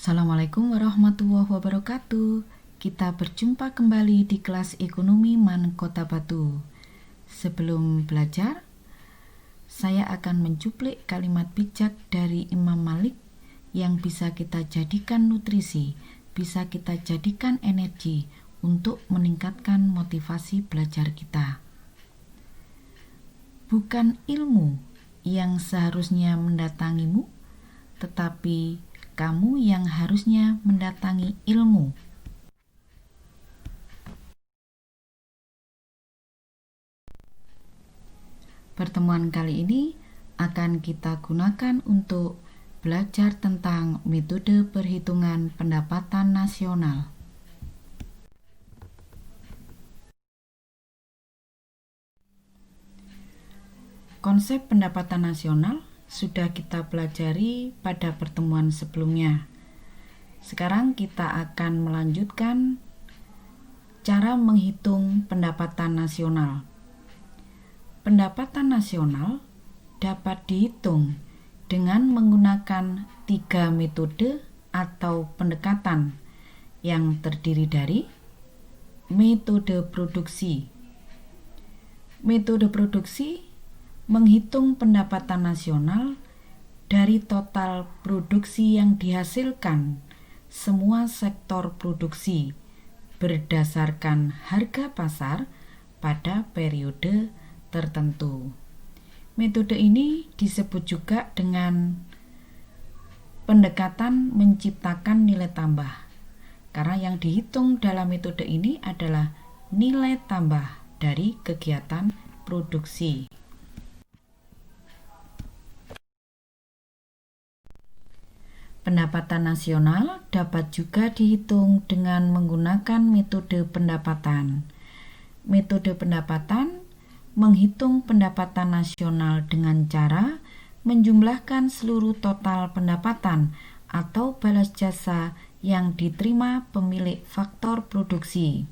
Assalamualaikum warahmatullahi wabarakatuh. Kita berjumpa kembali di kelas Ekonomi Man Kota Batu. Sebelum belajar, saya akan mencuplik kalimat bijak dari Imam Malik yang bisa kita jadikan nutrisi, bisa kita jadikan energi untuk meningkatkan motivasi belajar kita. Bukan ilmu yang seharusnya mendatangimu, tetapi kamu yang harusnya mendatangi ilmu. Pertemuan kali ini akan kita gunakan untuk belajar tentang metode perhitungan pendapatan nasional. Konsep pendapatan nasional sudah kita pelajari pada pertemuan sebelumnya. Sekarang kita akan melanjutkan cara menghitung pendapatan nasional. Pendapatan nasional dapat dihitung dengan menggunakan 3 metode atau pendekatan yang terdiri dari metode produksi. Metode produksi menghitung pendapatan nasional dari total produksi yang dihasilkan semua sektor produksi berdasarkan harga pasar pada periode tertentu. Metode ini disebut juga dengan pendekatan menciptakan nilai tambah, karena yang dihitung dalam metode ini adalah nilai tambah dari kegiatan produksi. Pendapatan nasional dapat juga dihitung dengan menggunakan metode pendapatan. Metode pendapatan menghitung pendapatan nasional dengan cara menjumlahkan seluruh total pendapatan atau balas jasa yang diterima pemilik faktor produksi.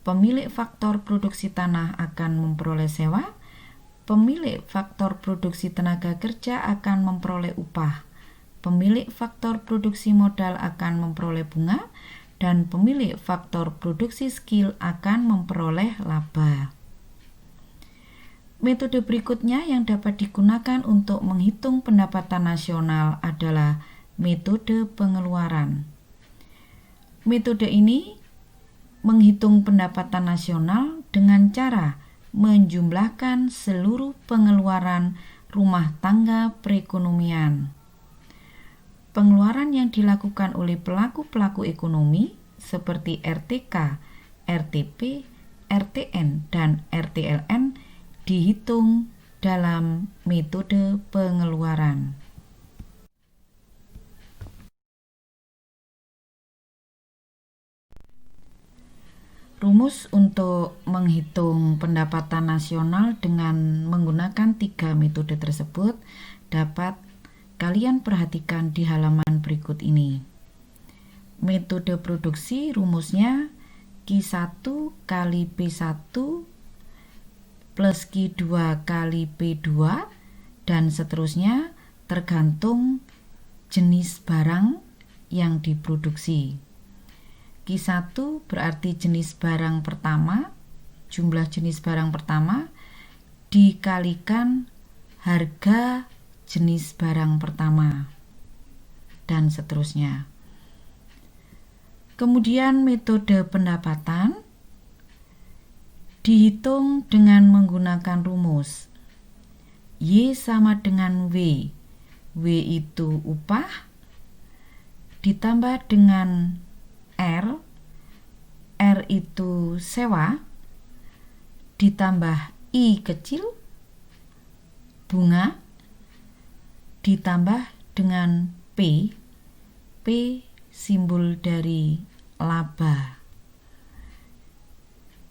Pemilik faktor produksi tanah akan memperoleh sewa, pemilik faktor produksi tenaga kerja akan memperoleh upah, pemilik faktor produksi modal akan memperoleh bunga, dan pemilik faktor produksi skill akan memperoleh laba. Metode berikutnya yang dapat digunakan untuk menghitung pendapatan nasional adalah metode pengeluaran. Metode ini menghitung pendapatan nasional dengan cara menjumlahkan seluruh pengeluaran rumah tangga perekonomian. Pengeluaran yang dilakukan oleh pelaku-pelaku ekonomi seperti RTK, RTP, RTN, dan RTLN dihitung dalam metode pengeluaran. Rumus untuk menghitung pendapatan nasional dengan menggunakan 3 metode tersebut dapat kalian perhatikan di halaman berikut ini. Metode produksi rumusnya Q1 kali P1 plus Q2 kali P2 dan seterusnya tergantung jenis barang yang diproduksi. Q1 berarti jenis barang pertama, jumlah jenis barang pertama dikalikan harga jenis barang pertama, dan seterusnya. Kemudian metode pendapatan dihitung dengan menggunakan rumus Y sama dengan W. W itu upah ditambah dengan R. R itu sewa ditambah I kecil bunga ditambah dengan P. P simbol dari laba.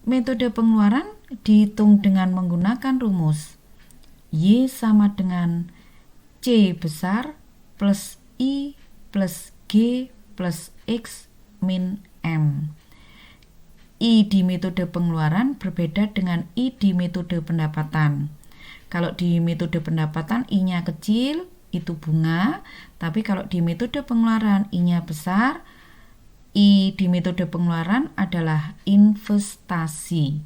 Metode pengeluaran dihitung dengan menggunakan rumus Y sama dengan C besar plus I plus G plus X min M. I di metode pengeluaran berbeda dengan I di metode pendapatan. Kalau di metode pendapatan I-nya kecil, itu bunga, tapi kalau di metode pengeluaran I-nya besar, I di metode pengeluaran adalah investasi.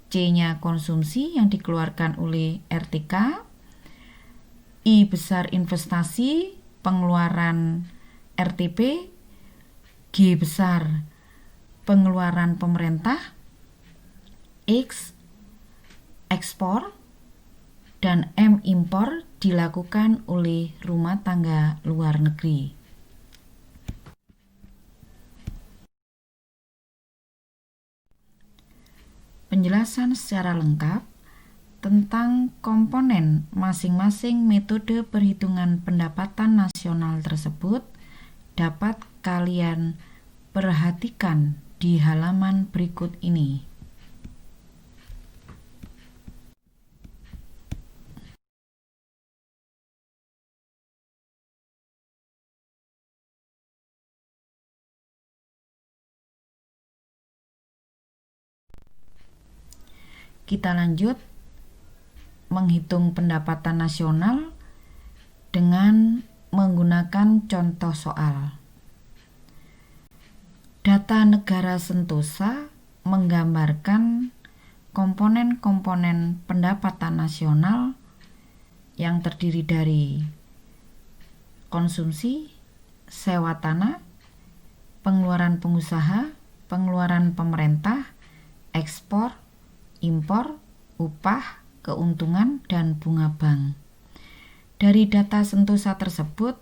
C-nya konsumsi yang dikeluarkan oleh RTK. I besar investasi, pengeluaran RTP. G besar pengeluaran pemerintah. X ekspor, dan M impor dilakukan oleh rumah tangga luar negeri. Penjelasan secara lengkap tentang komponen masing-masing metode perhitungan pendapatan nasional tersebut dapat kalian perhatikan di halaman berikut ini. Kita lanjut menghitung pendapatan nasional dengan menggunakan contoh soal. Data negara Sentosa menggambarkan komponen-komponen pendapatan nasional yang terdiri dari konsumsi, sewa tanah, pengeluaran pengusaha, pengeluaran pemerintah, ekspor, impor, upah, keuntungan, dan bunga bank. Dari data Sentosa tersebut,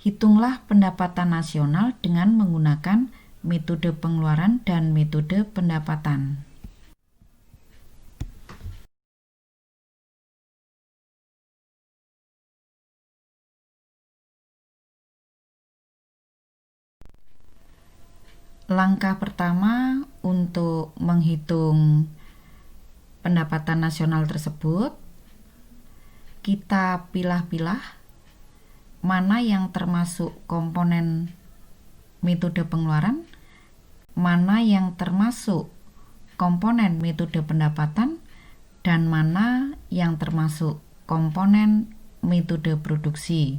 hitunglah pendapatan nasional dengan menggunakan metode pengeluaran dan metode pendapatan. Langkah pertama untuk menghitung pendapatan nasional tersebut, kita pilah-pilah mana yang termasuk komponen metode pengeluaran, mana yang termasuk komponen metode pendapatan, dan mana yang termasuk komponen metode produksi.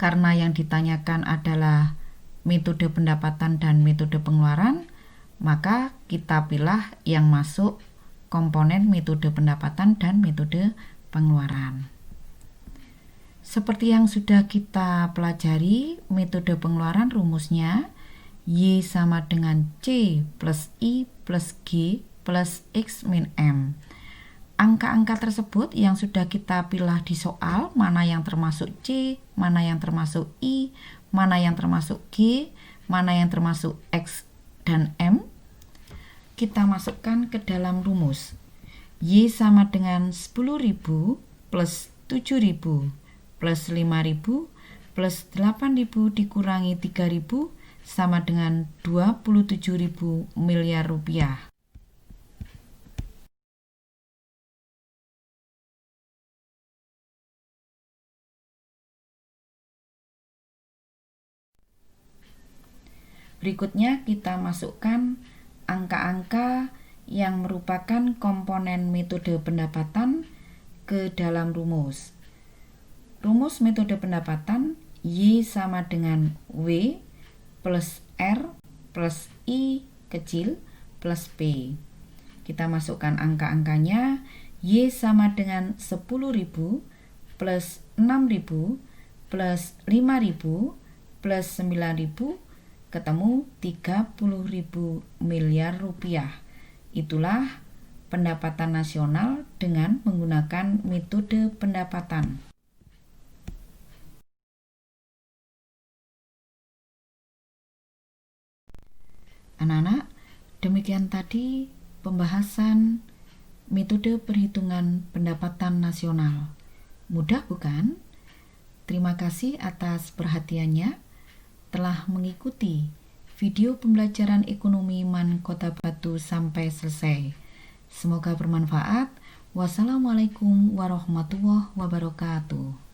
Karena yang ditanyakan adalah metode pendapatan dan metode pengeluaran, maka kita pilih yang masuk komponen metode pendapatan dan metode pengeluaran. Seperti yang sudah kita pelajari, metode pengeluaran rumusnya Y sama dengan C plus I plus G plus X min M. Angka-angka tersebut yang sudah kita pilih di soal, mana yang termasuk C, mana yang termasuk I, mana yang termasuk G, mana yang termasuk X dan M, kita masukkan ke dalam rumus. Y sama dengan 10.000 plus 7.000 plus 5.000 plus 8.000 dikurangi 3.000 sama dengan 27.000 miliar rupiah. Berikutnya kita masukkan angka-angka yang merupakan komponen metode pendapatan ke dalam rumus. Rumus metode pendapatan Y sama dengan W plus R plus I kecil plus P. Kita masukkan angka-angkanya. Y sama dengan 10.000 plus 6.000 plus 5.000 plus 9.000 ketemu 30.000 miliar rupiah. Itulah pendapatan nasional dengan menggunakan metode pendapatan. Anak-anak, demikian tadi pembahasan metode perhitungan pendapatan nasional. Mudah bukan? Terima kasih atas perhatiannya telah mengikuti video pembelajaran ekonomi MAN Kota Batu sampai selesai. Semoga bermanfaat. Wassalamualaikum warahmatullahi wabarakatuh.